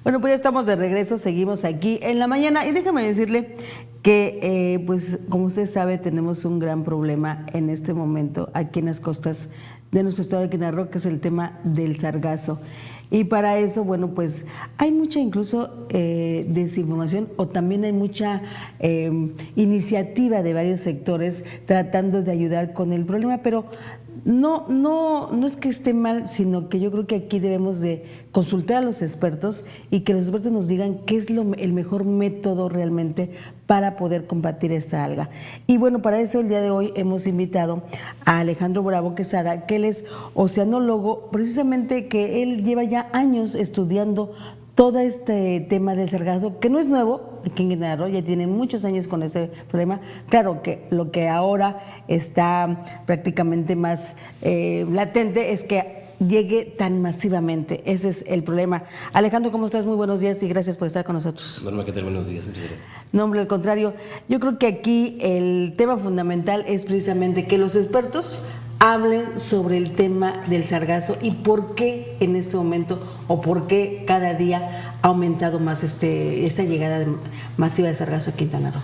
Bueno, pues ya estamos de regreso, seguimos aquí en la mañana y déjame decirle que, pues como usted sabe, tenemos un gran problema en este momento aquí en las costas de nuestro estado de Quintana Roo, que es el tema del sargazo. Y para eso, bueno, pues hay mucha incluso desinformación o también hay mucha iniciativa de varios sectores tratando de ayudar con el problema, pero no es que esté mal, sino que yo creo que aquí debemos de consultar a los expertos y que los expertos nos digan qué es el mejor método realmente para poder combatir esta alga. Y bueno, para eso el día de hoy hemos invitado a Alejandro Bravo Quesada, que él es oceanólogo, precisamente que él lleva ya años estudiando todo este tema del sargazo, que no es nuevo aquí en Quintana Roo, ya tienen muchos años con ese problema. Claro que lo que ahora está prácticamente más latente es que llegue tan masivamente. Ese es el problema. Alejandro, ¿cómo estás? Muy buenos días y gracias por estar con nosotros. Norma, ¿qué tal? Buenos días, muchas gracias. No, hombre, al contrario. Yo creo que aquí el tema fundamental es precisamente que los expertos hablen sobre el tema del sargazo y por qué en este momento o por qué cada día ha aumentado más esta llegada masiva de sargazo a Quintana Roo.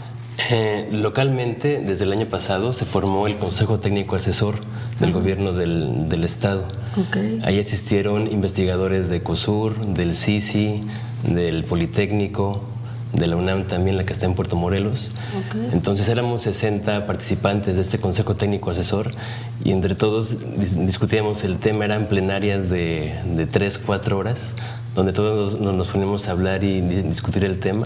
Localmente, desde el año pasado, se formó el Consejo Técnico Asesor del Gobierno del Estado. Okay. Ahí asistieron investigadores de COSUR, del CICI, del Politécnico, de la UNAM también, la que está en Puerto Morelos. Okay. Entonces éramos 60 participantes de este Consejo Técnico Asesor y entre todos discutíamos el tema. Eran plenarias de 3-4 horas, donde todos nos ponemos a hablar y discutir el tema.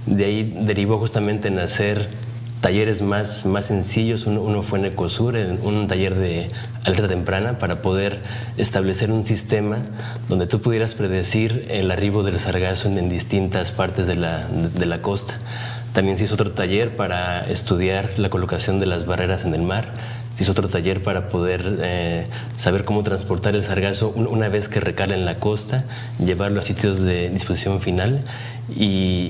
De ahí derivó justamente en hacer talleres más sencillos. Uno fue en Ecosur, en un taller de alerta temprana para poder establecer un sistema donde tú pudieras predecir el arribo del sargazo en distintas partes de la costa. También se hizo otro taller para estudiar la colocación de las barreras en el mar. Se hizo otro taller para poder saber cómo transportar el sargazo una vez que recala en la costa, llevarlo a sitios de disposición final y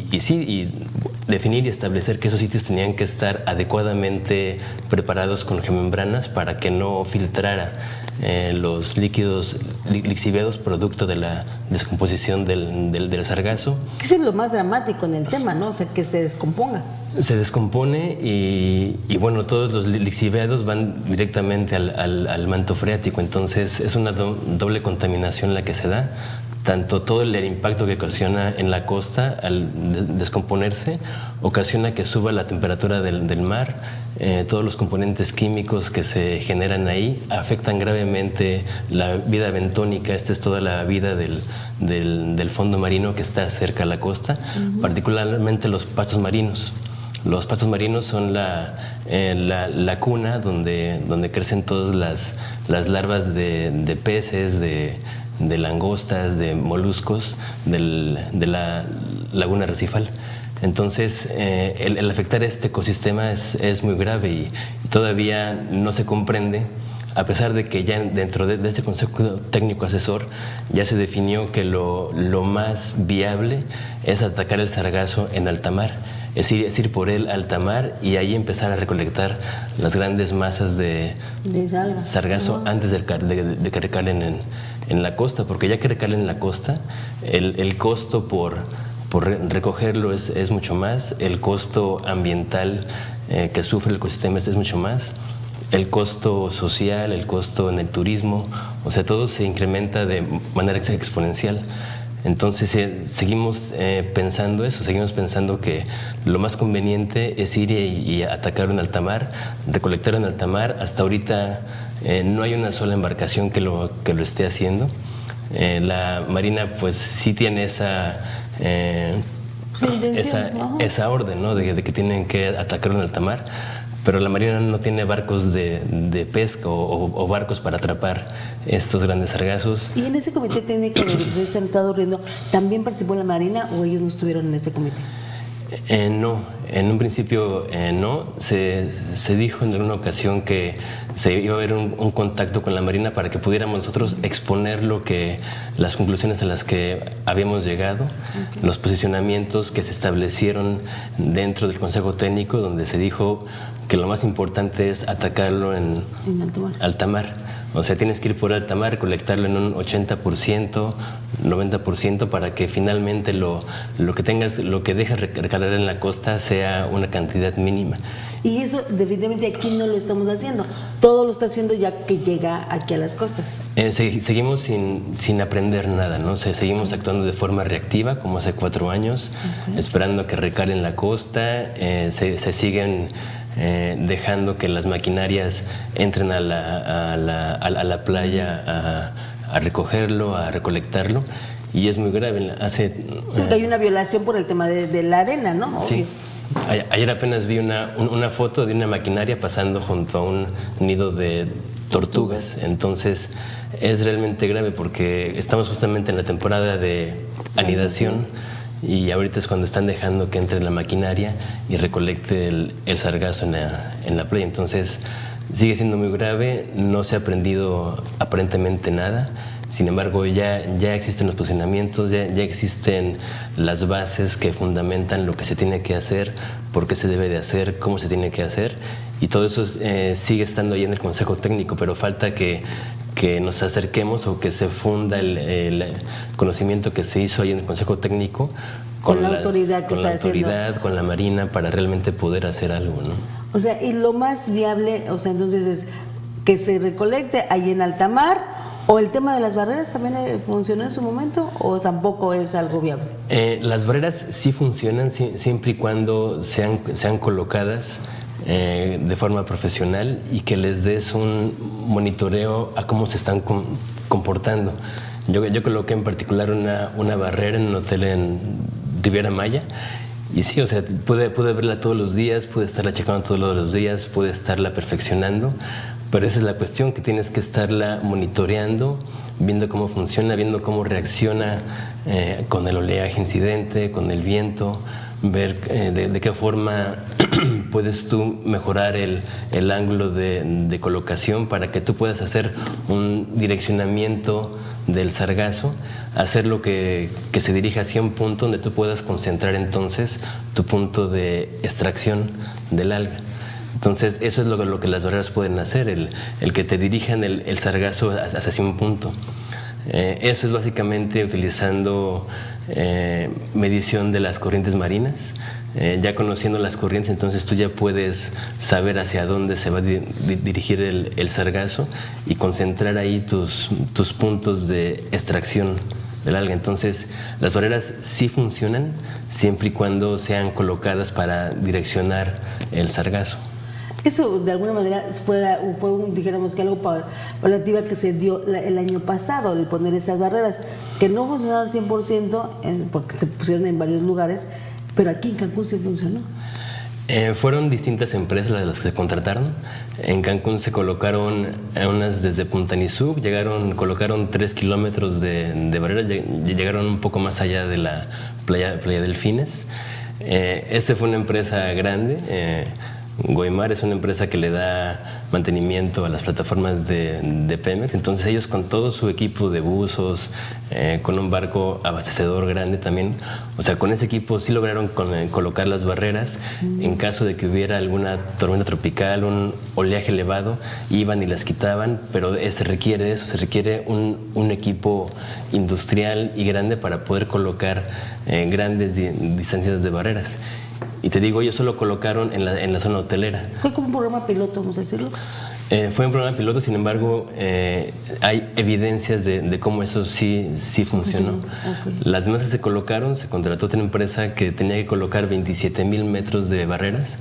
definir y establecer que esos sitios tenían que estar adecuadamente preparados con geomembranas para que no filtrara los líquidos lixiviados producto de la descomposición del sargazo. Eso es lo más dramático en el tema, ¿no? O sea, que se descomponga. Se descompone y bueno, todos los lixiviados van directamente al manto freático, entonces es una doble contaminación la que se da. Tanto todo el impacto que ocasiona en la costa al descomponerse ocasiona que suba la temperatura del mar. Todos los componentes químicos que se generan ahí afectan gravemente la vida bentónica. Esta es toda la vida del fondo marino que está cerca a la costa, particularmente los pastos marinos. Los pastos marinos son la cuna donde crecen todas las larvas de peces, de langostas, de moluscos de la laguna arrecifal. Entonces, el afectar este ecosistema es muy grave y todavía no se comprende, a pesar de que ya dentro de este Consejo Técnico Asesor ya se definió que lo más viable es atacar el sargazo en alta mar. Es ir por el alta mar y ahí empezar a recolectar las grandes masas de sargazo antes de que recalen en la costa, porque ya que recalen en la costa, el costo por recogerlo es mucho más, el costo ambiental que sufre el ecosistema es mucho más, el costo social, el costo en el turismo, o sea, todo se incrementa de manera exponencial. Entonces seguimos pensando eso, seguimos pensando que lo más conveniente es ir y atacar en alta mar, recolectar en alta mar. Hasta ahorita no hay una sola embarcación que lo esté haciendo. La Marina pues sí tiene esa orden, ¿no? de que tienen que atacar en alta mar, pero la Marina no tiene barcos de pesca o barcos para atrapar estos grandes sargazos. ¿Y en ese comité técnico del que se han estado riendo, también participó la Marina o ellos no estuvieron en ese comité? No, en un principio no. Se dijo en alguna ocasión que se iba a haber un contacto con la Marina para que pudiéramos nosotros exponer las conclusiones a las que habíamos llegado, los posicionamientos que se establecieron dentro del Consejo Técnico, donde se dijo que lo más importante es atacarlo en alta mar, O sea, tienes que ir por alta mar, recolectarlo en un 80%, 90% para que finalmente lo que dejes recalar en la costa sea una cantidad mínima. Y eso definitivamente aquí no lo estamos haciendo. Todo lo está haciendo ya que llega aquí a las costas. Seguimos sin aprender nada, ¿no? Seguimos actuando de forma reactiva, como hace 4 años, esperando a que recale en la costa. Se siguen dejando que las maquinarias entren a la playa a recogerlo, a recolectarlo. Y es muy grave. Hay una violación por el tema de la arena, ¿no? Obvio. Sí. Ayer apenas vi una foto de una maquinaria pasando junto a un nido de tortugas. Entonces es realmente grave porque estamos justamente en la temporada de anidación y ahorita es cuando están dejando que entre la maquinaria y recolecte el sargazo en la playa. Entonces sigue siendo muy grave, no se ha aprendido aparentemente nada. Sin embargo, ya existen los posicionamientos, ya existen las bases que fundamentan lo que se tiene que hacer, por qué se debe de hacer, cómo se tiene que hacer, y todo eso sigue estando ahí en el Consejo Técnico, pero falta que nos acerquemos o que se funda el conocimiento que se hizo ahí en el Consejo Técnico con la autoridad que está haciendo. Con la Marina, para realmente poder hacer algo, ¿no? O sea, y lo más viable, o sea, entonces es que se recolecte ahí en alta mar. ¿O el tema de las barreras también funcionó en su momento o tampoco es algo viable? Las barreras sí funcionan siempre y cuando sean colocadas de forma profesional y que les des un monitoreo a cómo se están comportando. Yo coloqué en particular una barrera en un hotel en Riviera Maya. Y sí, o sea, pude verla todos los días, pude estarla checando todos los días, pude estarla perfeccionando, pero esa es la cuestión, que tienes que estarla monitoreando, viendo cómo funciona, viendo cómo reacciona con el oleaje incidente, con el viento, ver de qué forma puedes tú mejorar el ángulo de colocación para que tú puedas hacer un direccionamiento del sargazo, hacerlo que se dirija hacia un punto donde tú puedas concentrar entonces tu punto de extracción del alga. Entonces eso es lo que las barreras pueden hacer, el que te dirijan el sargazo hacia un punto. Eso es básicamente utilizando medición de las corrientes marinas. Ya conociendo las corrientes, entonces tú ya puedes saber hacia dónde se va a dirigir el sargazo y concentrar ahí tus puntos de extracción del alga. Entonces las barreras sí funcionan siempre y cuando sean colocadas para direccionar el sargazo. Eso de alguna manera fue dijéramos que algo paulativa que se dio el año pasado, el poner esas barreras, que no funcionaron al 100% porque se pusieron en varios lugares, pero aquí en Cancún sí funcionó. Fueron distintas empresas las que se contrataron. En Cancún se colocaron unas desde Punta Nizuc, colocaron 3 kilómetros de barreras, llegaron un poco más allá de la playa Delfines. Esta fue una empresa grande. Goimar es una empresa que le da mantenimiento a las plataformas de Pemex, entonces ellos con todo su equipo de buzos, con un barco abastecedor grande también, o sea, con ese equipo sí lograron colocar las barreras. En caso de que hubiera alguna tormenta tropical, un oleaje elevado, iban y las quitaban, pero se requiere un equipo industrial y grande para poder colocar grandes distancias de barreras. Y te digo, ellos solo colocaron en la zona hotelera. Fue como un programa piloto, vamos a decirlo. Fue un programa piloto, sin embargo, hay evidencias de cómo eso sí funcionó. Okay. Las demás que se colocaron, se contrató otra empresa que tenía que colocar 27,000 metros de barreras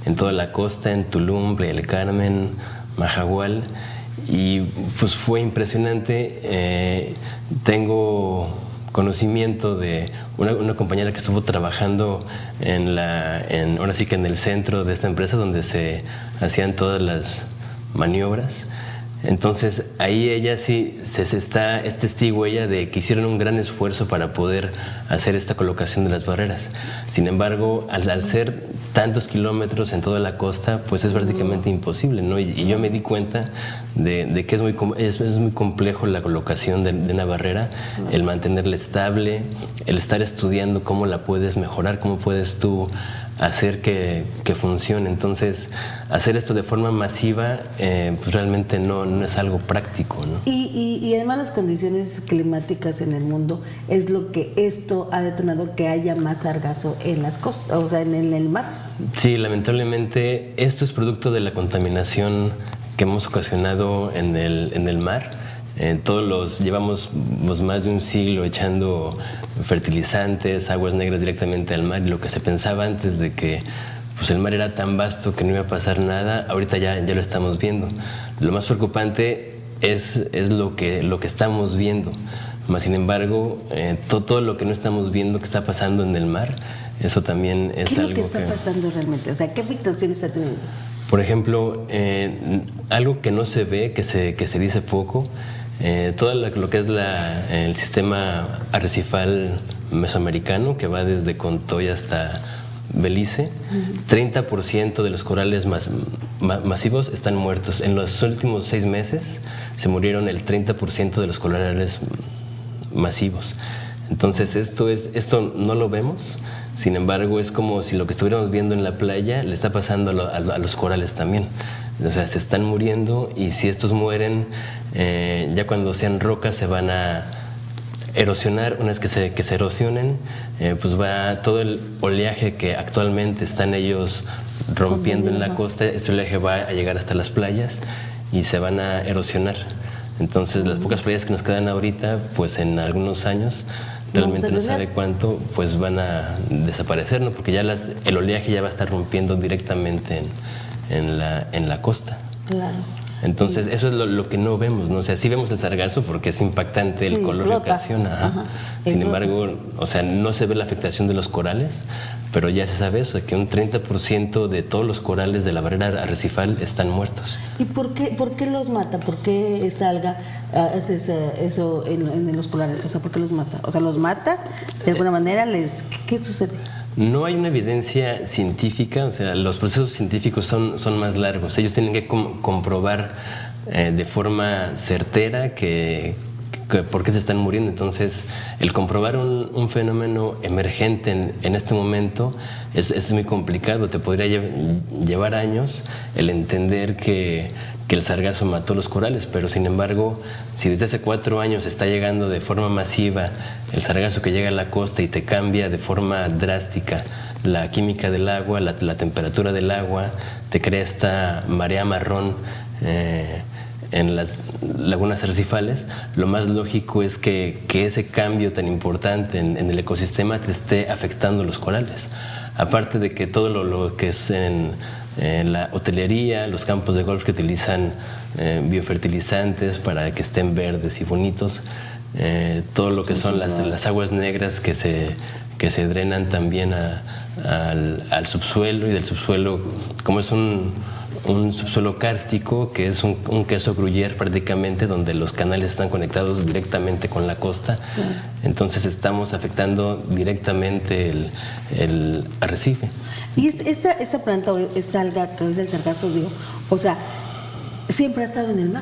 en toda la costa, en Tulum, Playa del Carmen, Mahahual, y pues fue impresionante. Tengo conocimiento de una compañera que estuvo trabajando ahora sí que en el centro de esta empresa donde se hacían todas las maniobras. Entonces ahí ella sí es testigo ella de que hicieron un gran esfuerzo para poder hacer esta colocación de las barreras. Sin embargo, al ser tantos kilómetros en toda la costa, pues es prácticamente imposible, ¿no? Y yo me di cuenta de que es muy complejo la colocación de una barrera, el mantenerla estable, el estar estudiando cómo la puedes mejorar, cómo puedes tú hacer que funcione. Entonces, hacer esto de forma masiva pues realmente no es algo práctico, ¿no? Y además las condiciones climáticas en el mundo es lo que esto ha detonado que haya más sargazo en las costas, o sea, en el mar. Sí, lamentablemente esto es producto de la contaminación que hemos ocasionado en el mar. Llevamos más de un siglo echando fertilizantes, aguas negras directamente al mar, y lo que se pensaba antes de que pues el mar era tan vasto que no iba a pasar nada, ahorita ya lo estamos viendo. Lo más preocupante es lo que estamos viendo. Más sin embargo, todo lo que no estamos viendo que está pasando en el mar, eso también es algo que... ¿Qué es lo que está pasando realmente? O sea, ¿qué afectaciones está teniendo? Por ejemplo, algo que no se ve, que se dice poco, todo lo que es el sistema arrecifal mesoamericano, que va desde Contoy hasta Belice, 30% de los corales masivos están muertos. En los últimos 6 meses se murieron el 30% de los corales masivos. Entonces esto no lo vemos, sin embargo es como si lo que estuviéramos viendo en la playa le está pasando a los corales también. O sea, se están muriendo, y si estos mueren, ya cuando sean rocas se van a erosionar. Una vez que se erosionen, pues va todo el oleaje que actualmente están ellos rompiendo en la costa, ese oleaje va a llegar hasta las playas y se van a erosionar. Entonces las pocas playas que nos quedan ahorita, pues en algunos años, realmente no sabe cuánto, pues van a desaparecer, ¿no? Porque ya el oleaje ya va a estar rompiendo directamente en la costa. Claro. Entonces, eso es lo que no vemos, ¿no? O sea, sí vemos el sargazo porque es impactante el color flota. que ocasiona. Ajá. Sin embargo, o sea, no se ve la afectación de los corales, pero ya se sabe eso, que un 30% de todos los corales de la barrera arrecifal están muertos. ¿Y por qué los mata? ¿Por qué esta alga hace eso en los corales? O sea, ¿por qué los mata? O sea, ¿los mata de alguna manera? ¿Qué sucede? No hay una evidencia científica, o sea, los procesos científicos son más largos. Ellos tienen que comprobar de forma certera que por qué se están muriendo. Entonces, el comprobar un fenómeno emergente en este momento es muy complicado. Te podría llevar años el entender que el sargazo mató los corales, pero sin embargo, si desde hace 4 años está llegando de forma masiva el sargazo que llega a la costa y te cambia de forma drástica la química del agua, la temperatura del agua, te crea esta marea marrón en las lagunas arrecifales, lo más lógico es que ese cambio tan importante en el ecosistema te esté afectando los corales. Aparte de que todo lo que es en la hotelería, los campos de golf que utilizan biofertilizantes para que estén verdes y bonitos, todo lo que son las aguas negras que se drenan también al subsuelo, y del subsuelo, como es un subsuelo kárstico, que es un queso gruyère prácticamente, donde los canales están conectados directamente con la costa. Entonces estamos afectando directamente el arrecife. Y esta planta, o esta alga que es el sargazo, digo, o sea, siempre ha estado en el mar.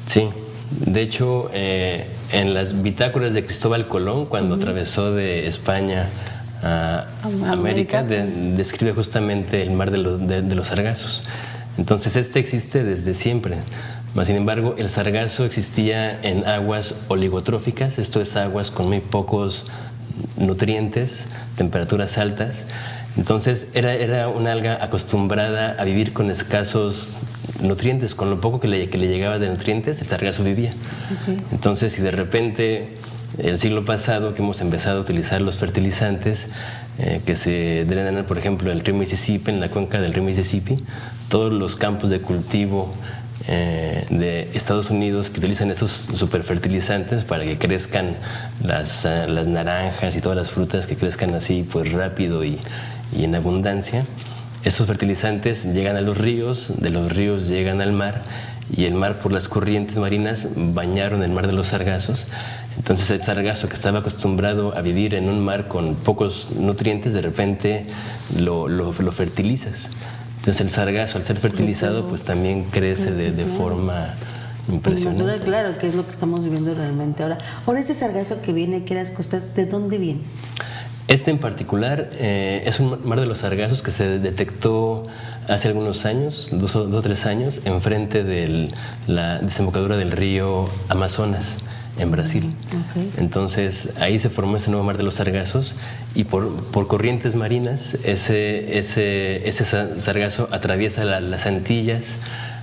Sí, de hecho, en las bitácoras de Cristóbal Colón, cuando atravesó de España a América, describe justamente el mar de los sargazos. Entonces existe desde siempre. Mas, sin embargo, el sargazo existía en aguas oligotróficas, esto es aguas con muy pocos nutrientes, temperaturas altas. Entonces era una alga acostumbrada a vivir con escasos nutrientes, con lo poco que le llegaba de nutrientes, el sargazo vivía. Entonces, si de repente el siglo pasado que hemos empezado a utilizar los fertilizantes que se drenan, por ejemplo, el río Mississippi, en la cuenca del río Mississippi, todos los campos de cultivo de Estados Unidos que utilizan estos superfertilizantes para que crezcan las naranjas y todas las frutas, que crezcan así pues rápido y en abundancia. Esos fertilizantes llegan a los ríos, de los ríos llegan al mar, y el mar, por las corrientes marinas, bañaron el mar de los sargazos. Entonces el sargazo, que estaba acostumbrado a vivir en un mar con pocos nutrientes, de repente lo fertilizas. Entonces el sargazo, al ser fertilizado, pues también crece de forma impresionante. Natural, claro, que es lo que estamos viviendo realmente ahora. Ahora, este sargazo que viene aquí a las costas, ¿de dónde viene? Este en particular es un mar de los sargazos que se detectó hace algunos años, 2 o 3 años, enfrente de la desembocadura del río Amazonas, en Brasil. Okay. Entonces ahí se formó ese nuevo mar de los sargazos y por corrientes marinas ese sargazo atraviesa las Antillas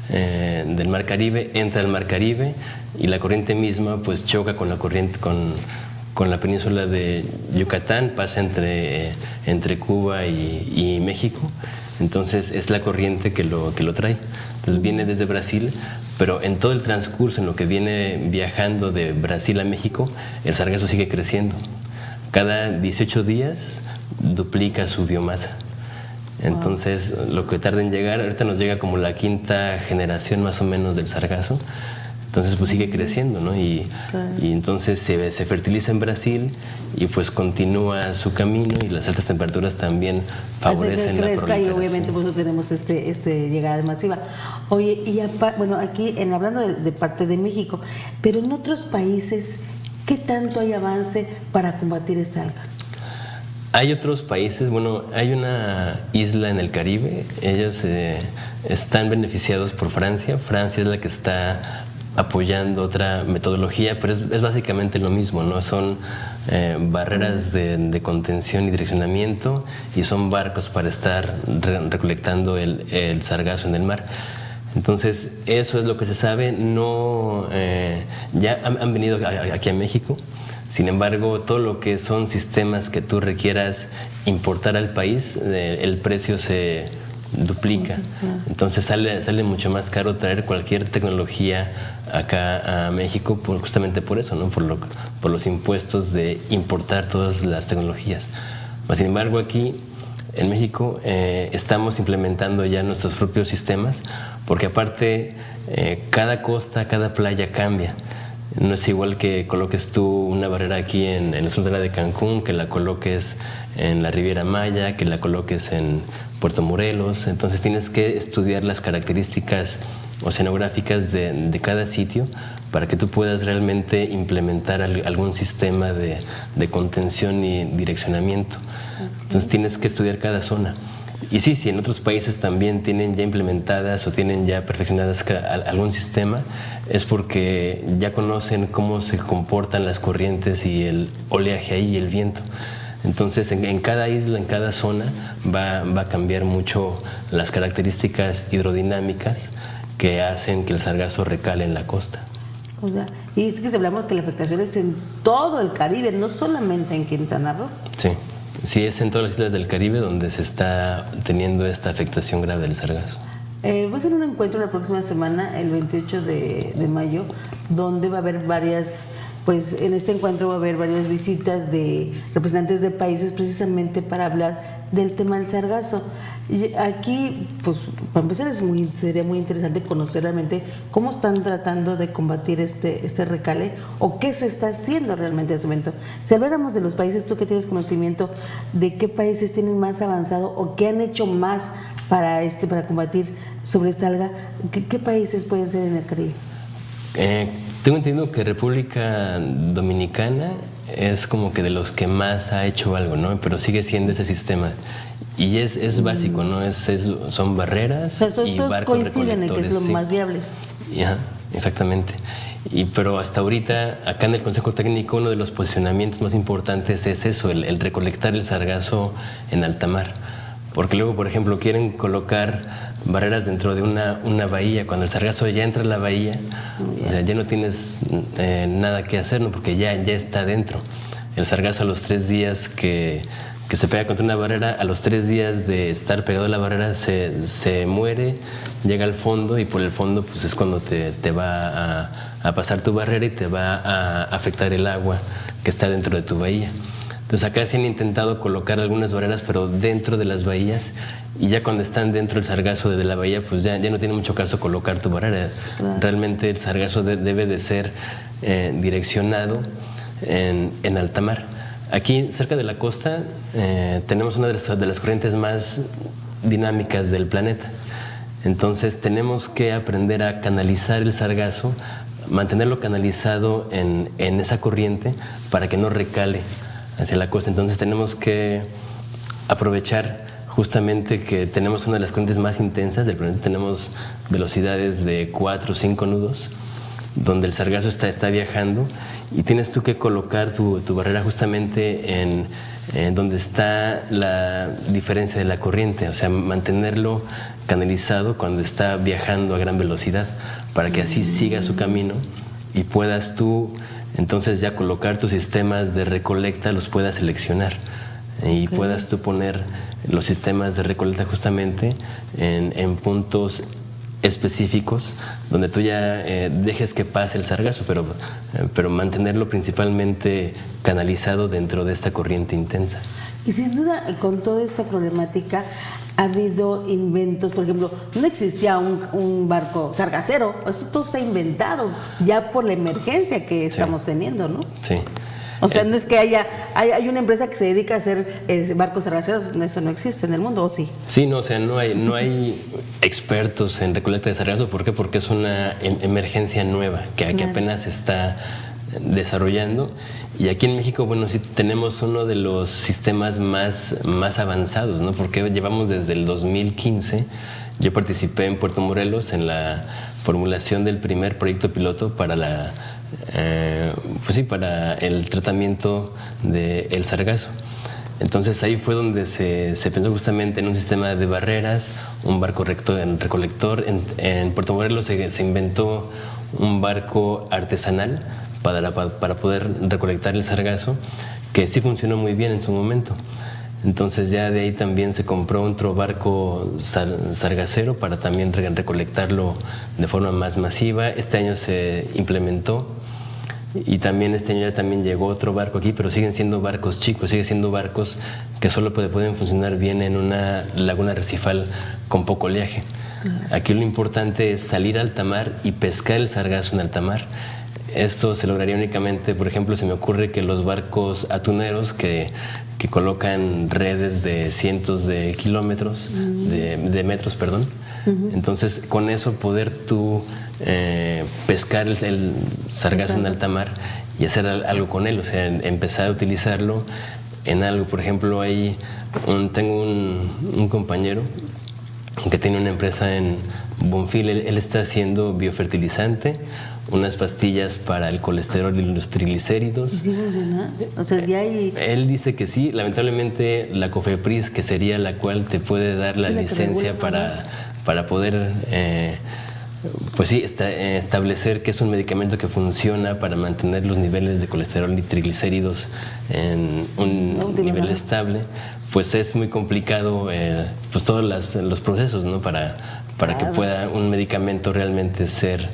del Mar Caribe, entra al Mar Caribe y la corriente misma pues choca con la corriente con la península de Yucatán, pasa entre Cuba y México. Entonces es la corriente que lo trae. Entonces viene desde Brasil, pero en todo el transcurso, en lo que viene viajando de Brasil a México, el sargazo sigue creciendo. Cada 18 días duplica su biomasa. Entonces lo que tarda en llegar, ahorita nos llega como la 5ª generación más o menos del sargazo. Entonces pues sigue creciendo, ¿no? Y entonces se fertiliza en Brasil y pues continúa su camino y las altas temperaturas también favorecen la proliferación. Y obviamente pues tenemos llegada masiva. Oye, y bueno, aquí hablando de parte de México, pero en otros países, ¿qué tanto hay avance para combatir esta alga? Hay otros países, bueno, hay una isla en el Caribe, ellos están beneficiados por Francia. Francia es la que está apoyando otra metodología, pero es básicamente lo mismo, ¿no? Son barreras de contención y direccionamiento y son barcos para estar recolectando el sargazo en el mar. Entonces, eso es lo que se sabe. No, ya han venido aquí a México. Sin embargo, todo lo que son sistemas que tú requieras importar al país, el precio se duplica. Entonces sale mucho más caro traer cualquier tecnología acá a México justamente por eso, ¿no? Por los impuestos de importar todas las tecnologías. Sin embargo, aquí en México estamos implementando ya nuestros propios sistemas, porque aparte cada costa, cada playa cambia. No es igual que coloques tú una barrera aquí en la frontera de Cancún, que la coloques en la Riviera Maya, que la coloques en Puerto Morelos. Entonces tienes que estudiar las características oceanográficas de cada sitio para que tú puedas realmente implementar algún sistema de contención y direccionamiento. Entonces tienes que estudiar cada zona. Y sí, en otros países también tienen ya implementadas o tienen ya perfeccionadas algún sistema, es porque ya conocen cómo se comportan las corrientes y el oleaje ahí y el viento. Entonces en cada isla, en cada zona va a cambiar mucho las características hidrodinámicas que hacen que el sargazo recale en la costa. O sea, y es que hablamos que la afectación es en todo el Caribe, no solamente en Quintana Roo. Sí, es en todas las islas del Caribe donde se está teniendo esta afectación grave del sargazo. Voy a hacer un encuentro la próxima semana, el 28 de mayo, donde va a haber en este encuentro va a haber varias visitas de representantes de países precisamente para hablar del tema del sargazo. Y aquí, pues, para empezar, sería muy interesante conocer realmente cómo están tratando de combatir este recale o qué se está haciendo realmente en ese momento. Si habláramos de los países, tú que tienes conocimiento de qué países tienen más avanzado o qué han hecho más para combatir sobre esta alga, ¿qué países pueden ser en el Caribe? Tengo entendido que República Dominicana es como que de los que más ha hecho algo, ¿no? Pero sigue siendo ese sistema. Y es básico, ¿no? Son barreras, o sea, y todos barcos coinciden en que es lo más viable. Ajá, exactamente. Pero hasta ahorita, acá en el Consejo Técnico, uno de los posicionamientos más importantes es eso, el recolectar el sargazo en alta mar. Porque luego, por ejemplo, quieren colocar barreras dentro de una bahía. Cuando el sargazo ya entra a la bahía, o sea, ya no tienes nada que hacer, ¿no? Porque ya está dentro. El sargazo a los 3 días que se pega contra una barrera, a los 3 días de estar pegado a la barrera se muere, llega al fondo y por el fondo pues es cuando te va a pasar tu barrera y te va a afectar el agua que está dentro de tu bahía. Entonces acá se han intentado colocar algunas barreras, pero dentro de las bahías, y ya cuando están dentro del sargazo de la bahía, pues ya no tiene mucho caso colocar tu barrera. Claro. Realmente el sargazo debe de ser direccionado en alta mar. Aquí, cerca de la costa, tenemos una de las corrientes más dinámicas del planeta. Entonces tenemos que aprender a canalizar el sargazo, mantenerlo canalizado en esa corriente para que no recale hacia la costa. Entonces tenemos que aprovechar justamente que tenemos una de las corrientes más intensas del planeta. Tenemos velocidades de 4 o 5 nudos, donde el sargazo está viajando, y tienes tú que colocar tu barrera justamente en donde está la diferencia de la corriente, o sea, mantenerlo canalizado cuando está viajando a gran velocidad, para que así siga su camino y puedas tú entonces ya colocar tus sistemas de recolecta, los puedas seleccionar y puedas tú poner los sistemas de recolecta justamente en puntos específicos donde tú ya dejes que pase el sargazo, pero mantenerlo principalmente canalizado dentro de esta corriente intensa. Y sin duda, con toda esta problemática, ha habido inventos. Por ejemplo, no existía un barco sargacero, eso todo se ha inventado ya por la emergencia que estamos teniendo, ¿no? Sí. O sea, no es que hay una empresa que se dedica a hacer barcos sargaceros, eso no existe en el mundo, ¿o sí? Sí, no, o sea, no hay expertos en recolecta de sargazo. ¿Por qué? Porque es una emergencia nueva que apenas se está desarrollando. Y aquí en México, bueno, sí tenemos uno de los sistemas más avanzados, ¿no? Porque llevamos desde el 2015. Yo participé en Puerto Morelos en la formulación del primer proyecto piloto para para el tratamiento del sargazo. Entonces ahí fue donde se pensó justamente en un sistema de barreras, un barco recolector. En Puerto Morelos se inventó un barco artesanal para poder recolectar el sargazo, que sí funcionó muy bien en su momento. Entonces ya de ahí también se compró otro barco sargacero para también recolectarlo de forma más masiva. Este año se implementó y también este año ya también llegó otro barco aquí, pero siguen siendo barcos chicos, siguen siendo barcos que solo pueden funcionar bien en una laguna arrecifal con poco oleaje. Aquí lo importante es salir a alta mar y pescar el sargazo en alta mar. Esto se lograría únicamente, por ejemplo, se me ocurre que los barcos atuneros que colocan redes de cientos de kilómetros, de metros, perdón. Entonces, con eso poder tú pescar el sargazo en alta mar y hacer algo con él, o sea, empezar a utilizarlo en algo. Por ejemplo, tengo un compañero que tiene una empresa en Bonfil. Él está haciendo biofertilizante, unas pastillas para el colesterol y los triglicéridos. ¿Sí funciona? O sea, ya hay... Él dice que sí. Lamentablemente la COFEPRIS, que sería la cual te puede dar la licencia para poder establecer que es un medicamento que funciona para mantener los niveles de colesterol y triglicéridos en un nivel estable, pues es muy complicado pues todos los procesos, ¿no? Para que pueda un medicamento realmente ser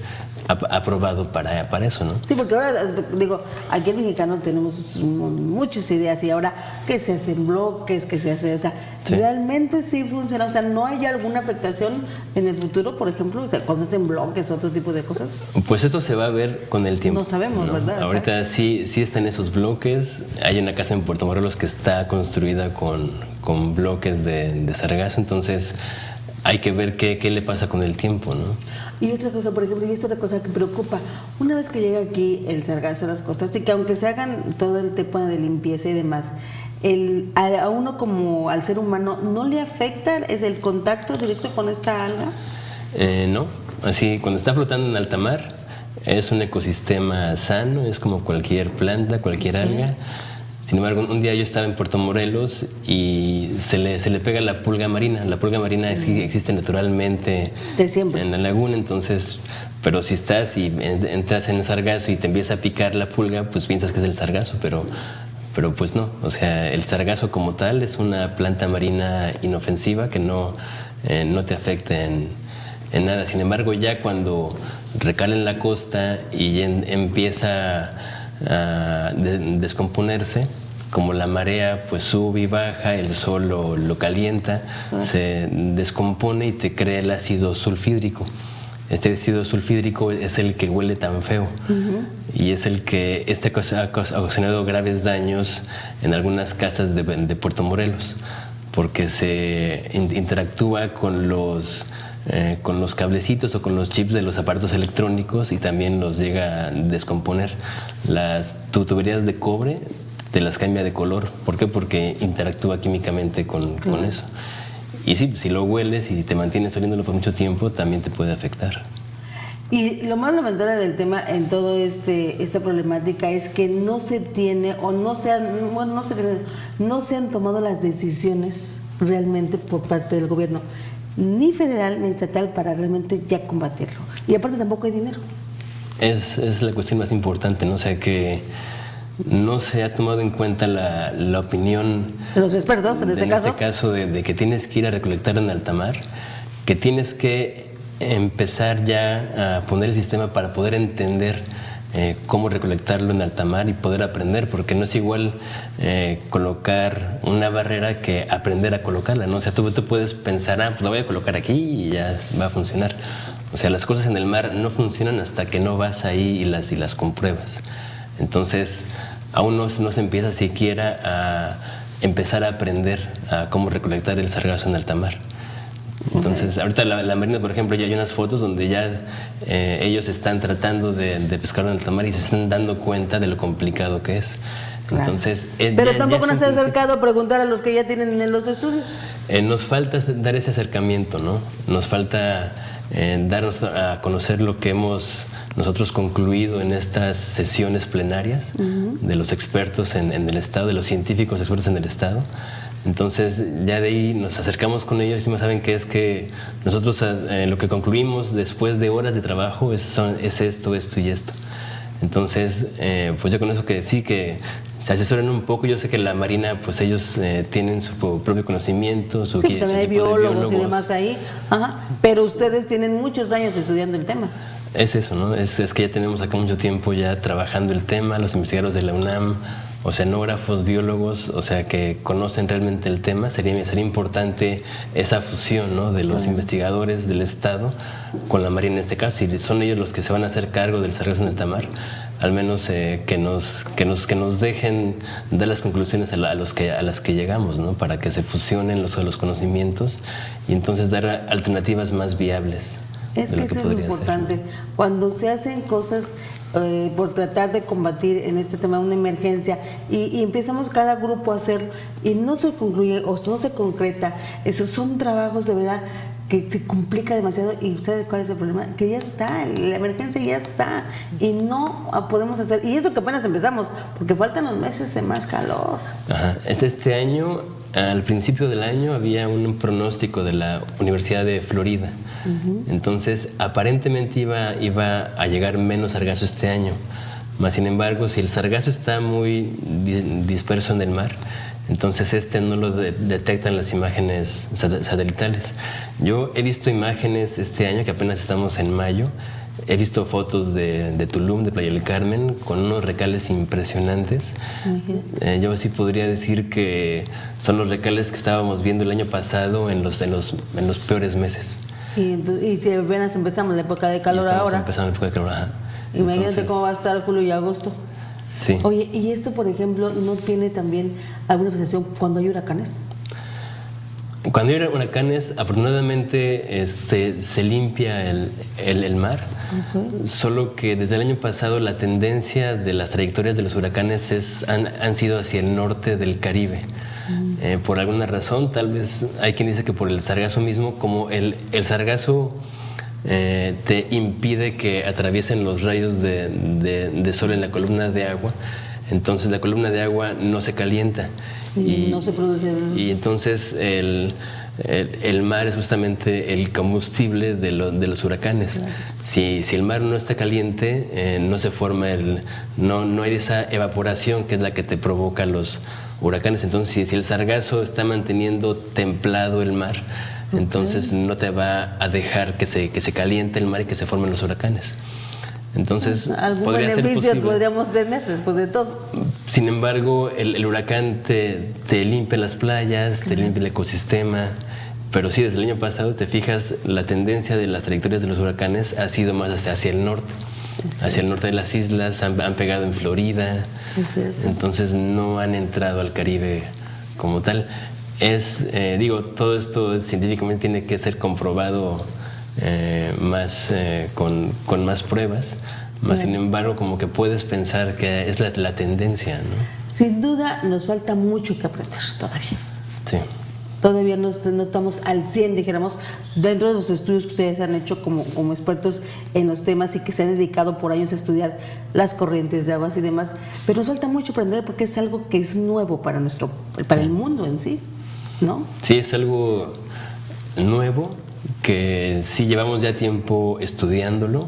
aprobado para eso, ¿no? Sí, porque ahora, digo, aquí en Mexicano tenemos muchas ideas y ahora que se hacen bloques, que se hace, o sea, realmente sí funciona, o sea, ¿no hay alguna afectación en el futuro, por ejemplo, o sea, cuando estén bloques, otro tipo de cosas? Pues eso se va a ver con el tiempo. No sabemos, ¿no? ¿Verdad? Ahorita sí están esos bloques. Hay una casa en Puerto Morelos que está construida con bloques de sargazo, entonces hay que ver qué le pasa con el tiempo, ¿no? Y otra cosa, por ejemplo, y esta otra cosa que preocupa, una vez que llega aquí el sargazo a las costas, y que aunque se hagan todo el tema de limpieza y demás, a uno como al ser humano, ¿no le afecta el contacto directo con esta alga? No, así cuando está flotando en alta mar es un ecosistema sano, es como cualquier planta, cualquier alga. Sin embargo, un día yo estaba en Puerto Morelos y se le pega la pulga marina. La pulga marina existe naturalmente en la laguna, entonces, pero si estás y entras en el sargazo y te empieza a picar la pulga, pues piensas que es el sargazo, pero pues no. O sea, el sargazo como tal es una planta marina inofensiva que no te afecta en nada. Sin embargo, ya cuando recala en la costa y empieza a descomponerse, como la marea pues sube y baja, el sol lo calienta, se descompone y te crea el ácido sulfídrico. Este ácido sulfídrico es el que huele tan feo y es el que ha ocasionado graves daños en algunas casas de Puerto Morelos, porque se interactúa con los cablecitos o con los chips de los aparatos electrónicos y también los llega a descomponer. Las tuberías de cobre las cambia de color. ¿Por qué? Porque interactúa químicamente con eso. Y sí, si lo hueles y te mantienes oliéndolo por mucho tiempo, también te puede afectar. Y lo más lamentable del tema en todo esta problemática es que no se tiene o no se han tomado las decisiones realmente por parte del gobierno, ni federal ni estatal, para realmente ya combatirlo. Y aparte tampoco hay dinero. Es la cuestión más importante, ¿no? O sea, que no se ha tomado en cuenta la opinión De los expertos, en este caso. De que tienes que ir a recolectar en alta mar, que tienes que empezar ya a poner el sistema para poder entender cómo recolectarlo en alta mar y poder aprender, porque no es igual colocar una barrera que aprender a colocarla, ¿no? O sea, tú puedes pensar, pues la voy a colocar aquí y ya va a funcionar. O sea, las cosas en el mar no funcionan hasta que no vas ahí y las compruebas. Entonces, aún no se empieza siquiera a empezar a aprender a cómo recolectar el sargazo en alta mar. Entonces, ahorita la Marina, por ejemplo, ya hay unas fotos donde ya ellos están tratando de pescar en alta mar y se están dando cuenta de lo complicado que es. Claro. Entonces, pero tampoco nos ha acercado a preguntar a los que ya tienen en los estudios. Nos falta dar ese acercamiento, ¿no? Nos falta darnos a conocer lo que hemos nosotros concluido en estas sesiones plenarias de los expertos en el Estado, de los científicos expertos en el Estado. Entonces ya de ahí nos acercamos con ellos y me saben que es que nosotros lo que concluimos después de horas de trabajo es esto y esto. Entonces, pues ya con eso que sí, que se asesoren un poco. Yo sé que la Marina, pues ellos tienen su propio conocimiento, su sí, también hay biólogos y demás ahí, pero ustedes tienen muchos años estudiando el tema. Es eso, ¿no? Es que ya tenemos acá mucho tiempo ya trabajando el tema, los investigadores de la UNAM, oceanógrafos, biólogos, o sea, que conocen realmente el tema. Sería importante esa fusión, ¿no?, de los investigadores del Estado con la Marina en este caso. Y son ellos los que se van a hacer cargo del sargazo en alta mar, al menos que nos dejen dar las conclusiones a las que llegamos, ¿no?, para que se fusionen los conocimientos y entonces dar alternativas más viables. Es que eso es lo importante. Cuando se hacen cosas por tratar de combatir en este tema una emergencia y empezamos cada grupo a hacerlo y no se concluye o no se concreta, esos son trabajos de verdad que se complica demasiado. ¿Y sabes cuál es el problema? Que ya está, la emergencia ya está y no podemos hacer, y eso que apenas empezamos, porque faltan los meses de más calor. Este año, al principio del año, había un pronóstico de la Universidad de Florida. Entonces, aparentemente iba a llegar menos sargazo este año. Mas, sin embargo, si el sargazo está muy disperso en el mar, entonces no lo detectan las imágenes satelitales. Yo he visto imágenes este año, que apenas estamos en mayo. He visto fotos de Tulum, de Playa del Carmen, con unos recales impresionantes. Yo sí podría decir que son los recales que estábamos viendo el año pasado en los peores meses. Y si apenas empezamos la época de calor ahora. Empezando la época de calor, Imagínate entonces, cómo va a estar julio y agosto. Sí. Oye, ¿y esto, por ejemplo, no tiene también alguna afectación cuando hay huracanes? Cuando hay huracanes, afortunadamente se limpia el mar, solo que desde el año pasado la tendencia de las trayectorias de los huracanes han sido hacia el norte del Caribe. Por alguna razón, tal vez hay quien dice que por el sargazo mismo, como el sargazo te impide que atraviesen los rayos de sol en la columna de agua, entonces la columna de agua no se calienta. Y no se produce. Y entonces el mar es justamente el combustible de los huracanes. Claro. Si el mar no está caliente, no se forma no hay esa evaporación que es la que te provoca los huracanes. Entonces, si el sargazo está manteniendo templado el mar, entonces no te va a dejar que se caliente el mar y que se formen los huracanes. Entonces, algún beneficio podríamos tener después de todo. Sin embargo, el huracán te limpia las playas, te limpia el ecosistema. Pero sí, desde el año pasado, te fijas, la tendencia de las trayectorias de los huracanes ha sido más hacia el norte. Hacia el norte de las islas, han pegado en Florida. Entonces no han entrado al Caribe como tal. Todo esto científicamente tiene que ser comprobado con más pruebas, más sin embargo como que puedes pensar que es la tendencia, ¿no? Sin duda nos falta mucho que aprender todavía. Sí. Todavía no estamos al 100, dijéramos, dentro de los estudios que ustedes han hecho como expertos en los temas y que se han dedicado por años a estudiar las corrientes de aguas y demás, pero nos falta mucho aprender porque es algo que es nuevo para el mundo en sí, ¿no? Sí, es algo nuevo que sí llevamos ya tiempo estudiándolo,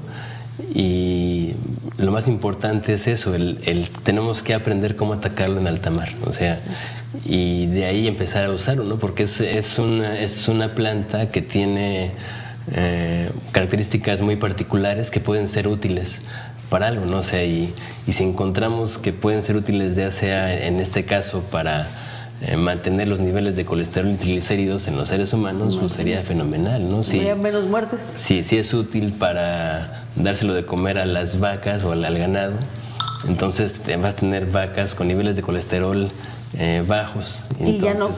y lo más importante es eso, tenemos que aprender cómo atacarlo en alta mar, o sea, y de ahí empezar a usarlo, ¿no? Porque es una planta que tiene características muy particulares que pueden ser útiles para algo, ¿no? O sea, y si encontramos que pueden ser útiles, ya sea en este caso para mantener los niveles de colesterol y triglicéridos en los seres humanos, pues sería fenomenal, ¿no? Habría menos muertes. Sí, es útil para dárselo de comer a las vacas o al ganado, entonces vas a tener vacas con niveles de colesterol bajos. Y ya no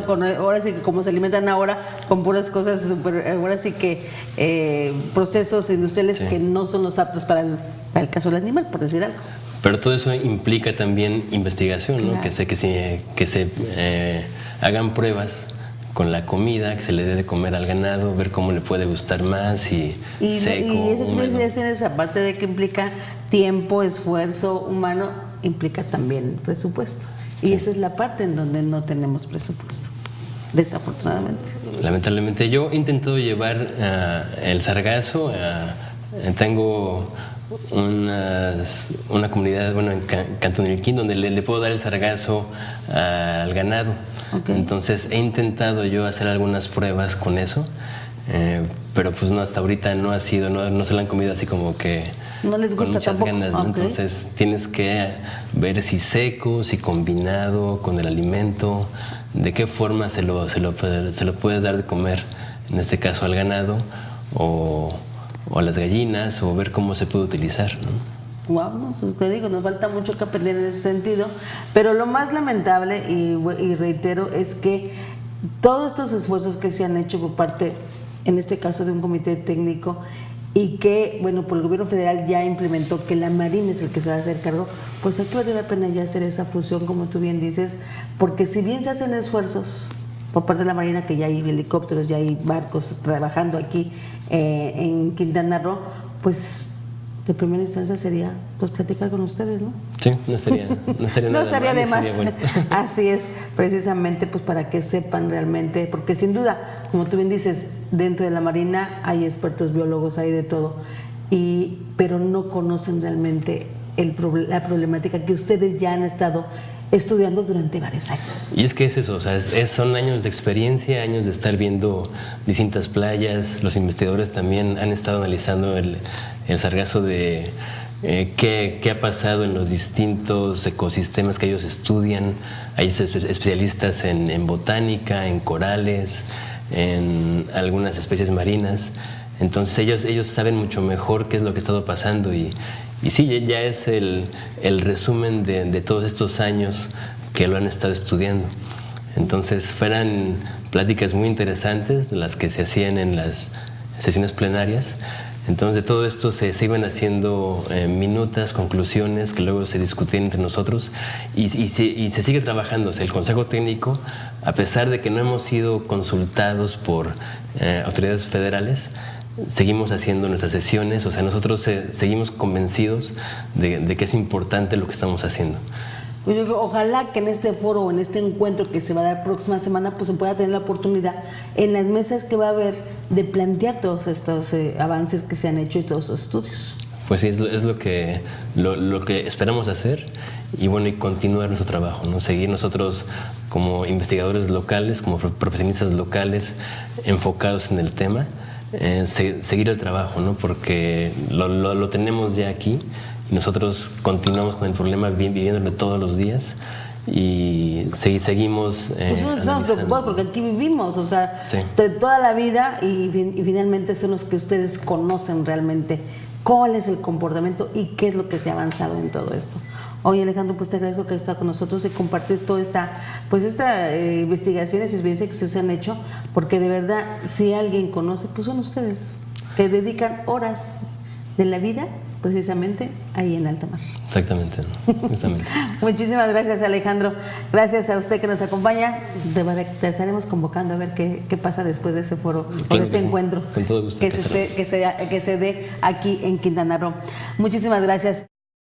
con ahora sí que como se alimentan ahora con puras cosas ahora sí que procesos industriales que no son los aptos para el caso del animal, por decir algo. Pero todo eso implica también investigación, ¿no? Claro. Que se hagan pruebas con la comida que se le dé de comer al ganado, ver cómo le puede gustar más, y seco, y esas húmedo. investigaciones, aparte de que implica tiempo, esfuerzo humano, implica también presupuesto. Y esa es la parte en donde no tenemos presupuesto, desafortunadamente. Lamentablemente. Yo he intentado llevar el sargazo, tengo una comunidad, bueno, en Cantunilquín, donde le puedo dar el sargazo al ganado. Okay. Entonces he intentado yo hacer algunas pruebas con eso, pero pues no, hasta ahorita no ha sido, no se lo han comido así como que no les gusta con muchas tampoco. ganas, ¿no? Okay. Entonces tienes que ver si seco, si combinado con el alimento, de qué forma se lo puedes dar de comer, en este caso al ganado o a las gallinas, o ver cómo se puede utilizar, ¿no? Wow, no, te digo, nos falta mucho que aprender en ese sentido, pero lo más lamentable, y reitero, es que todos estos esfuerzos que se han hecho por parte, en este caso de un comité técnico, y que, bueno, por el gobierno federal ya implementó que la Marina es el que se va a hacer cargo, pues aquí vale la pena ya hacer esa fusión, como tú bien dices, porque si bien se hacen esfuerzos por parte de la Marina, que ya hay helicópteros, ya hay barcos trabajando aquí en Quintana Roo, pues de primera instancia sería pues platicar con ustedes, ¿no? Sí, no estaría nada de mal, más. sería bueno. Así es, precisamente pues para que sepan realmente, porque sin duda, como tú bien dices, dentro de la Marina hay expertos biólogos, hay de todo, pero no conocen realmente la problemática que ustedes ya han estado estudiando durante varios años. Y es que es eso, o sea, son años de experiencia, años de estar viendo distintas playas. Los investigadores también han estado analizando el sargazo de qué ha pasado en los distintos ecosistemas que ellos estudian. Hay especialistas en botánica, en corales, en algunas especies marinas. Entonces ellos saben mucho mejor qué es lo que ha estado pasando, y sí, ya es el resumen de todos estos años que lo han estado estudiando. Entonces fueran pláticas muy interesantes de las que se hacían en las sesiones plenarias. Entonces de todo esto se iban haciendo minutas, conclusiones que luego se discutían entre nosotros, y se sigue trabajando. O sea, el Consejo Técnico, a pesar de que no hemos sido consultados por autoridades federales, seguimos haciendo nuestras sesiones. O sea, nosotros seguimos convencidos de que es importante lo que estamos haciendo. Pues yo creo, ojalá que en este foro o en este encuentro que se va a dar próxima semana, pues se pueda tener la oportunidad en las mesas que va a haber de plantear todos estos avances que se han hecho y todos esos estudios. Pues sí, es lo que esperamos hacer, y bueno, y continuar nuestro trabajo, ¿no? Seguir nosotros como investigadores locales, como profesionistas locales enfocados en el tema, seguir el trabajo, ¿no? Porque lo tenemos ya aquí, y nosotros continuamos con el problema viviéndolo todos los días, y seguimos pues no estamos preocupados porque aquí vivimos, o sea, sí, de toda la vida, y finalmente son los que ustedes conocen realmente cuál es el comportamiento y qué es lo que se ha avanzado en todo esto. Oye, Alejandro, pues te agradezco que hayas estado con nosotros y compartir toda esta investigaciones y experiencias que ustedes han hecho, porque de verdad, si alguien conoce, pues son ustedes, que dedican horas de la vida precisamente ahí en alta mar. Exactamente, justamente. Muchísimas gracias, Alejandro. Gracias a usted que nos acompaña. Te estaremos convocando a ver qué pasa después de ese foro o Claro de este que sí. encuentro Con todo gusto. que se dé aquí en Quintana Roo. Muchísimas gracias.